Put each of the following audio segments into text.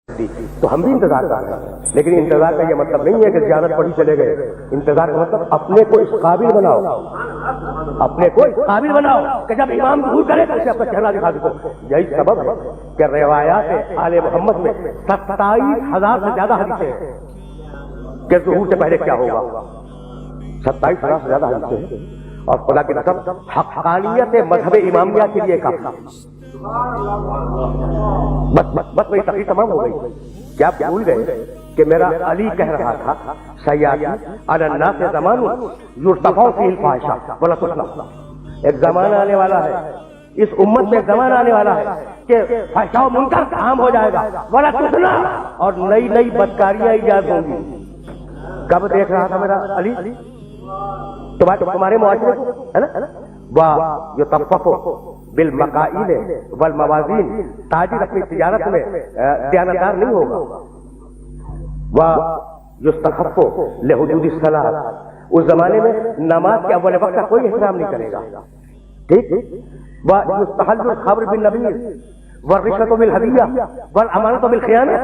تو ہم بھی انتظار کر رہے ہیں، لیکن انتظار کا یہ مطلب نہیں ہے کہ زیادت پڑھی چلے گئے. انتظار کا مطلب اپنے کو اس قابل بناؤ، اپنے کو اس قابل بناؤ کہ جب امام ظہور کرے تو اسے اپنا چہرہ دکھا دو. یہی سبب ہے کہ روایات آل محمد میں 27,000 سے زیادہ حدیثیں ہیں کہ ظہور سے پہلے کیا ہوگا. 27,000 سے زیادہ حدیثیں ہیں. اور خدا کی قسم حقانیت مذہب امامیہ کے لیے کافی. بس میری تقریر تمام ہو گئی. کیا آپ بھول گئے کہ میرا علی کہہ رہا تھا سیادی علی الناس زمان یرتفع فیہ الفاحشہ ولا تسلم. ایک زمانہ آنے والا ہے، اس امت میں ایک زمانہ آنے والا ہے کہ فحشاء و منکر عام ہو جائے گا ولا تسلم، اور نئی نئی بدکاریاں ایجاد ہوں گی. کب دیکھ رہا تھا میرا علی؟ تمہارے معاشرے کو ہے نا. وَيُطَفَّفُ بالمقائل والموازین، تاجر اپنی تجارت میں دیانتدار نہیں ہوگا. وَيُسْتَخَفُّ لِحُدُودِ الصَّلَاةِ، اس زمانے میں نماز کے اول وقت کا کوئی احترام نہیں کرے گا. ٹھیک. وَيُسْتَحَلُّ الْخَمْرُ بِالنَّبِيذِ وَالرِّشْوَةُ بِالْهَدِيَّةِ وَالْأَمَانَةُ بِالْخِيَانَةِ.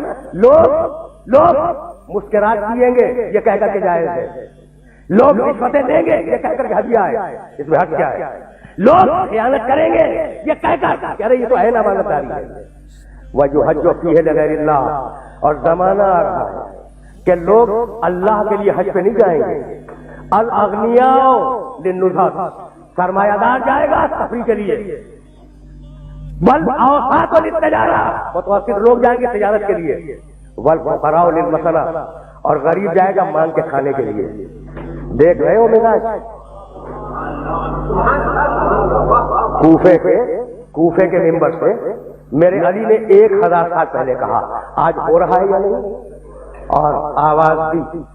لوگ مسکرات پیئیں گے یہ کہہ کر کے جائز ہے، لوگ رشوتیں دیں گے یہ کہہ کر کے ہدیہ ہے، اس میں حق کیا ہے. لوگ خیانت کریں گے یہ کہہ کر کہ ارے یہ تو عین امانتداری ہے. وَيُحَجُّ فِيهِ لِغَيْرِ اللَّهِ، اور زمانہ آ رہا ہے کہ لوگ اللہ کے لیے حج پہ نہیں جائیں گے. الاغنیاء للنزہۃ، سرمایہ دار جائے گا تفریح کے لیے. بل اوقات للتجارہ، متوسط لوگ جائیں گے تجارت کے لیے. والفقراء للمسلہ، اور غریب جائے گا مانگ کے کھانے کے لیے. دیکھ رہے ہو مزاج کوفے کے ممبر سے میرے علی نے 1000 سال پہلے کہا، آج ہو رہا ہے یا نہیں؟ اور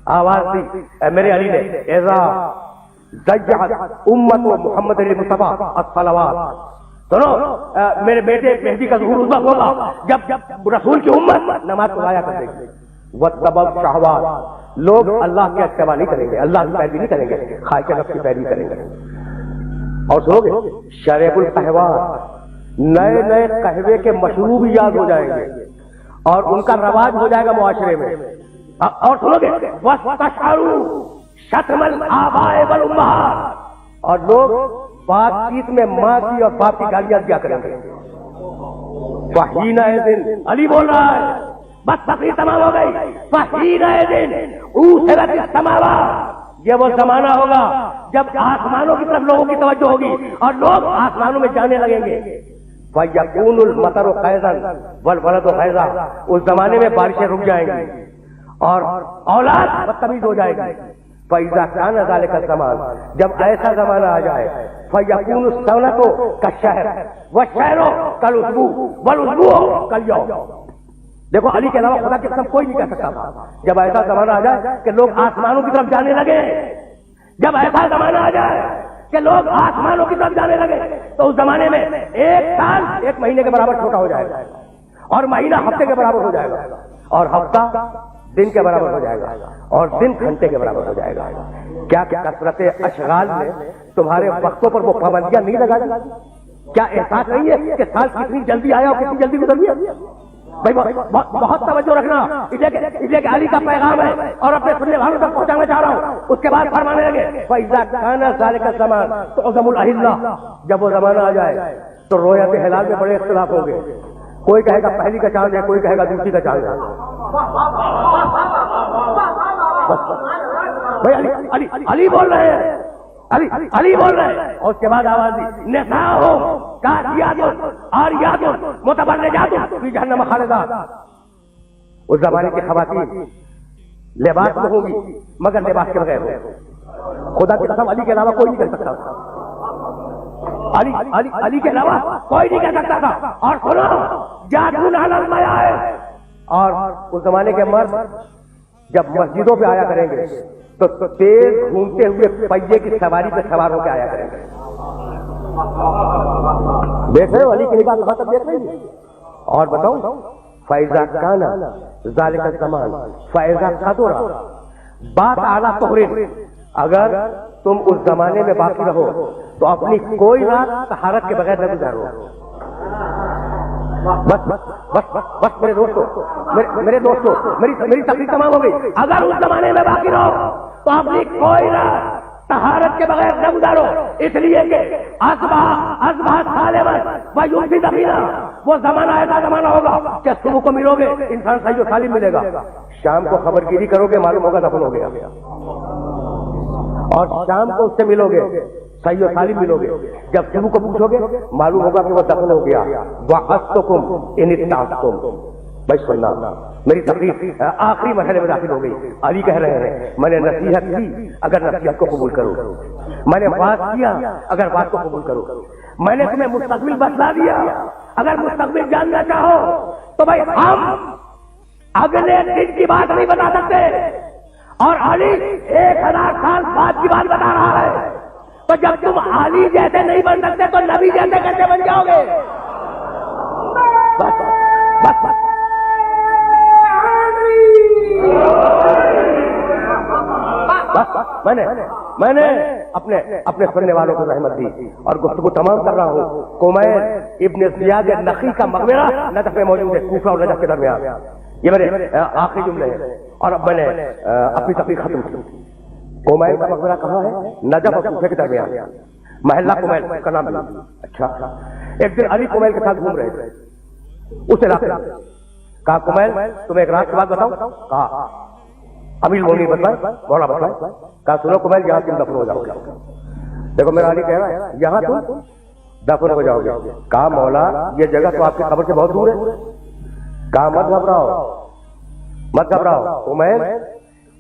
آواز دی میرے علی نے، اذا ضیعت امت محمد المصطفیٰ الصلوات. سنو، میرے بیٹے مہدی کا ظہور اس وقت ہوگا جب رسول کی امت نماز کو ضائع کر دے گی. واتبعوا الشہوات، لوگ اللہ کے اتباع نہیں کریں گے، اللہ کی پیروی نہیں کریں گے، خواہش نفس کی پیروی کریں گے. اور سنو گے شریب القہوہ، نئے نئے قہوے کے مشروب یاد ہو جائیں گے اور ان کا رواج ہو جائے گا معاشرے میں. اور سنو گے واستشعروا شتم الآباء والأمہات، اور لوگ بات چیت میں ماں کی اور باپ کی گالیاں دیا کریں گے. فحینئذ، علی بول رہا ہے، بس تقریر تمام ہو گئی. فحینئذ اُوثرت السماوات، یہ وہ زمانہ ہوگا جب آسمانوں کی طرف لوگوں کی توجہ ہوگی اور لوگ آسمانوں میں جانے لگیں گے. فَيَكُونُ الْمَطَرُ غَيْظًا وَالْوَلَدُ غَيْظًا، اس زمانے میں بارشیں رک جائیں گی اور اولاد بدتمیز ہو جائے گی. فَإِذَا كَانَ ذَلِكَ الزَّمَانُ، جب ایسا زمانہ آ جائے، فَيَكُونُ السَّنَةُ كَالشَّهْرِ وَالشَّهْرُ كَالْأُسْبُوعِ وَالْأُسْبُوعُ كَالْيَوْمِ. دیکھو علی کے علاوہ خدا کی قسم کوئی نہیں کہہ سکتا تھا جب ایسا زمانہ آ جائے کہ لوگ آسمانوں کی طرف جانے لگے. جب ایسا زمانہ آ جائے کہ لوگ آسمانوں کی طرف جانے لگے تو اس زمانے میں ایک سال 1 مہینے کے برابر چھوٹا ہو جائے گا، اور مہینہ ہفتے کے برابر ہو جائے گا، اور ہفتہ دن کے برابر ہو جائے گا، اور دن گھنٹے کے برابر ہو جائے گا. کیا کثرت اشغال میں تمہارے وقتوں پر وہ پابندیاں نہیں لگا دی؟ کیا احساس نہیں ہے کہ سال کتنی جلدی آیا اور کتنی جلدی گزر گیا؟ بھائی بہت توجہ رکھنا، اس لیے کہ علی کا پیغام ہے اور اپنے سننے والوں تک پہنچانا چاہ رہا ہوں. اس کے بعد فرمانے لگے فَإِذَا كَانَ ذَلِكَ الزَّمَانُ تُعْظَمُ الْأَهِلَّةُ، جب وہ زمانہ آ جائے تو رویت ہلال میں بڑے اختلاف ہوں گے. کوئی کہے گا پہلی کا چاند ہے، کوئی کہے گا دوسری کا چاند ہے. بھائی علی بول رہے ہیں، علی بول رہے ہیں. اور اس کے بعد آواز دی نساء کاسیات عاریات متبرجات فی جہنم خالدات. اس زمانے کی خواتین لباس میں ہوں گی مگر لباس کے بغیر ہوں. خدا کی قسم علی کے علاوہ کوئی نہیں کہہ سکتا تھا، علی کے علاوہ کوئی نہیں کہہ سکتا تھا. اور سنو جادون علی المیاء، اور اس زمانے کے مرد جب مسجدوں پہ آیا کریں گے تو تیز گھومتے ہوئے پہیے کی سواری پہ سوار ہو کے آیا کریں گے. دیکھ رہے ہو علی کی بات تک دیکھ رہے ہیں. اور بتاؤں فَإِذَا كَانَ ذَلِكَ الزَّمَانُ فَإِذَا قَدُرَ، بات اعلیٰ طہر، اگر تم اس زمانے میں باقی رہو تو اپنی کوئی رات طہارت کے بغیر نہ گزارو. بس بس بس بس بس میرے دوستوں، میرے دوستوں، میری تقریر تمام ہو گئی. اگر اس زمانے میں باقی رہو تو اپنی کوئی نہ طہارت کے بغیر نہ گزارو، اس لیے کہ اصبح سالما ویمسی دفینا، وہ زمانہ ایسا زمانہ ہوگا کہ صبح کو ملو گے انسان صحیح و سالم ملے گا، شام کو خبر گیری کرو گے معلوم ہوگا دفن ہو گیا، اور شام کو اس سے ملو گے صحیح و سالم ملو گے، جب صبح کو پوچھو گے معلوم ہوگا کہ وہ دفن ہو گیا. وَأَسْتُكُمْ إِنِ اتَّعْتُمْ. بھائی سننا، میری تقریر آخری مرحلے میں داخل ہو گئی. علی کہہ رہے ہیں میں نے نصیحت کی اگر نصیحت کو قبول کرو، میں نے بات کیا اگر بات کو قبول کرو، میں نے تمہیں مستقبل بتلا دیا اگر مستقبل جاننا چاہو تو بھائی ہم اگلے دن کی بات نہیں بتا سکتے، اور علی 1000 سال بعد کی بات بتا رہا ہے. تو جب تم علی جیسے نہیں بن سکتے تو نبی جیسے کیسے بن جاؤ گے؟ بس بس بس میں نے اپنے سننے والوں کو رحمت دی اور گفتگو تمام کر رہا ہوں. کمیل ابن زیاد نخی کا مقبرہ نجف میں موجود ہے، کوفہ اور نجف کے درمیان. یہ میرے آخری جملے ہیں اور اب میں نے اپنی تقریر ختم کی. کمیل کا مقبرہ کہاں ہے؟ نجف اور کوفہ کے درمیان، محلہ کمیل کا نام ہے. اچھا، ایک دن علی کمیل کے ساتھ گھوم رہے تھے اس علاقے میں. کہا کمیل تمہیں ایک رات کی بات بتاؤں؟ کہا امیر المومنین بتائے، مولا بتائے. کہا سنو کمیل یہاں تم دفن ہو جاؤ گے. دیکھو میرا علی کہہ رہا ہے یہاں تم دفن ہو جاؤ گے. کہا مولا یہ جگہ تو آپ کی قبر سے بہت دور ہے. کہا مت گھبراؤ کمیل،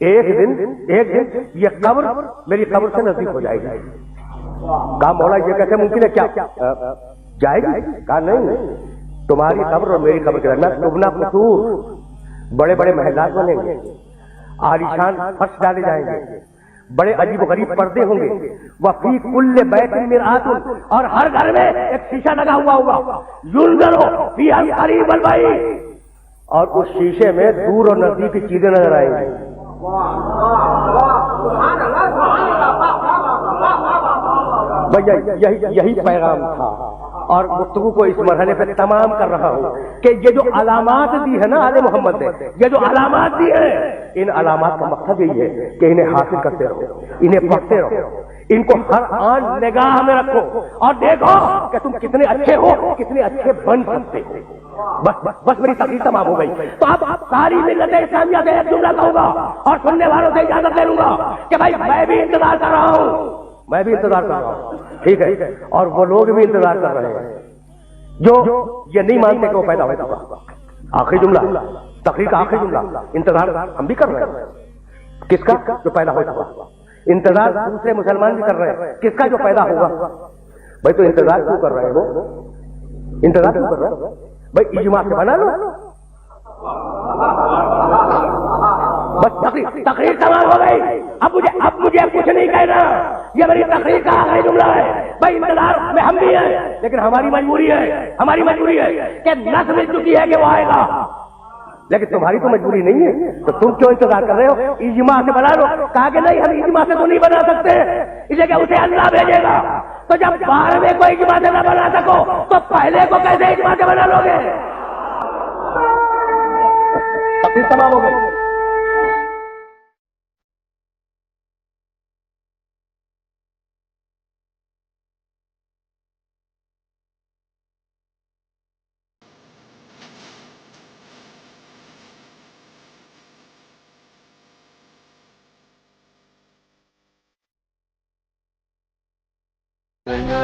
ایک دن یہ قبر میری قبر سے نزدیک ہو جائے گی. کہا مولا یہ کیسے ممکن ہے؟ کیا جائے گی؟ کہا نہیں، تمہاری قبر اور میری قبر کے درمیان تبنا قصور، بڑے بڑے محلات بنیں گے، عالیشان فرش ڈالے جائیں گے، بڑے عجیب و غریب پردے ہوں گے. وفی کل بیت مرآت، اور ہر گھر میں ایک شیشہ لگا ہوا ہوگا. ینظر فیہا القریب والبعید، اور اس شیشے میں دور اور نزدیک کی چیزیں نظر آئیں گی. یہی پیغام تھا اور گفتگو کو اس مرحلے پہ تمام کر رہا ہوں کہ یہ جو علامات دی ہے نا آل محمد نے، یہ جو علامات دی ہے، ان علامات کا مقصد یہی ہے کہ انہیں حاصل کرتے رہو، انہیں پڑھتے رہو، ان کو ہر آن نگاہ میں رکھو اور دیکھو کہ تم کتنے اچھے ہو، کتنے اچھے بن سکتے ہو. بس میری تقریر تمام ہو گئی. تو اب ساری ملت اسلامیہ سے ایک جملہ کہوں گا اور سننے والوں سے اجازت لے لوں گا کہ بھائی میں بھی انتظار کر رہا ہوں، ٹھیک ہے، اور وہ لوگ بھی انتظار کر رہے ہیں جو یہ نہیں مانتے کہ وہ پیدا ہو چکا. آخری جملہ، تقریر کا آخری جملہ، انتظار ہم بھی کر رہے ہیں. کس کا؟ جو پیدا ہو چکا. انتظار دوسرے مسلمان بھی کر رہے ہیں. کس کا؟ جو پیدا ہوگا. بھائی تو انتظار کیوں کر رہے ہو؟ انتظار کیوں کر رہے ہو؟ بھائی اجماع سے بنا لو. بس تقریر تمام ہو گئی. اب مجھے کچھ نہیں کہنا، یہ میری تقریر کا آخری جملہ ہے. بھائی انتظار میں ہم بھی ہیں، لیکن ہماری مجبوری ہے کہ نس مل چکی ہے کہ وہ آئے گا، لیکن تمہاری تو مجبوری نہیں ہے. تو تم کیوں انتظار کر رہے ہو؟ اجماع سے بنا لو. کہا کہ نہیں ہم اجماع سے تو نہیں بنا سکتے، اس لیے کہ اسے اللہ بھیجے گا. تو جب 12ویں کو اجماع سے نہ بنا سکو تو پہلے کو کیسے اجماع سے بنا لو گے؟ تقریر تمام ہو گئی.